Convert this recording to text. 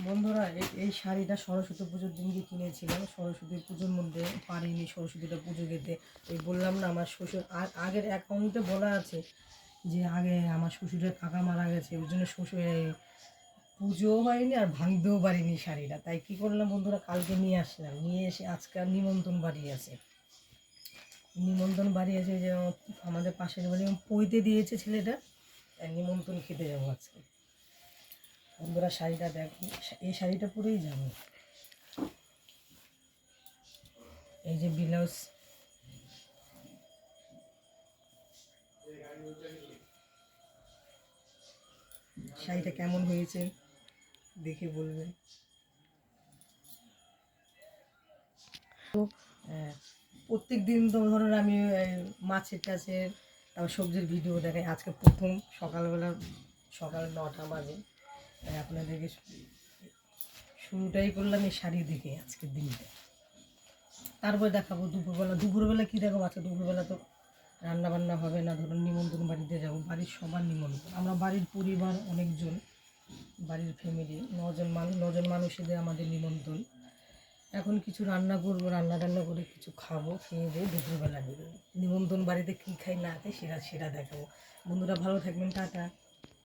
বন্ধুরা এই শাড়িটা সরস্বতী পুজোর দিনকে কিনেছিলাম। সরস্বতী পুজোর মধ্যে পারিনি সরস্বতীটা পুজো খেতে। ওই বললাম না, আমার শ্বশুর আগের অ্যাকাউন্টে বলা আছে যে আগে আমার শ্বশুরের কাকা মারা গেছে, ওই জন্য শ্বশুর পুজোও হয়নি আর ভাঙতেও পারিনি শাড়িটা। তাই কী করলাম বন্ধুরা, কালকে নিয়ে আসলাম, নিয়ে এসে আজকে আর নিমন্ত্রণ বাড়ি আছে। যে আমাদের পাশের বাড়ি পইতে দিয়েছে ছেলেটা, তাই নিমন্ত্রণ খেতে যাবো আজকে। বন্ধুরা শাড়িটা দেখো, এই শাড়িটা পরেই যাবো। এই যে ব্লাউজ, শাড়িটা কেমন হয়েছে দেখে বলবেন। তো প্রত্যেক দিন তো ধরুন আমি মাছের টাছের তারপর সবজির ভিডিও দেখাই। আজকে প্রথম সকাল 9টা বাজে, তাই আপনাদেরকে শুরুটাই করলাম এই শাড়ি দেখে আজকের দিনটা। তারপরে দেখাবো দুপুরবেলা কী দেখাবো। আজকে দুপুরবেলা তো রান্না বান্না হবে না, ধরুন নিমন্ত্রণ বাড়িতে যাবো, বাড়ির সবার নিমন্ত্রণ। আমরা বাড়ির পরিবার অনেকজন, বাড়ির ফ্যামিলি 9জন মানুষদের আমাদের নিমন্ত্রণ। এখন কিছু রান্না করবো, রান্না করে কিছু খাবো, খেয়ে দিয়ে দুপুরবেলা বেরোবো। নিমন্ত্রণ বাড়িতে কী খাই না খাই সেটা দেখাবো। বন্ধুরা ভালো থাকবেন, টাটা।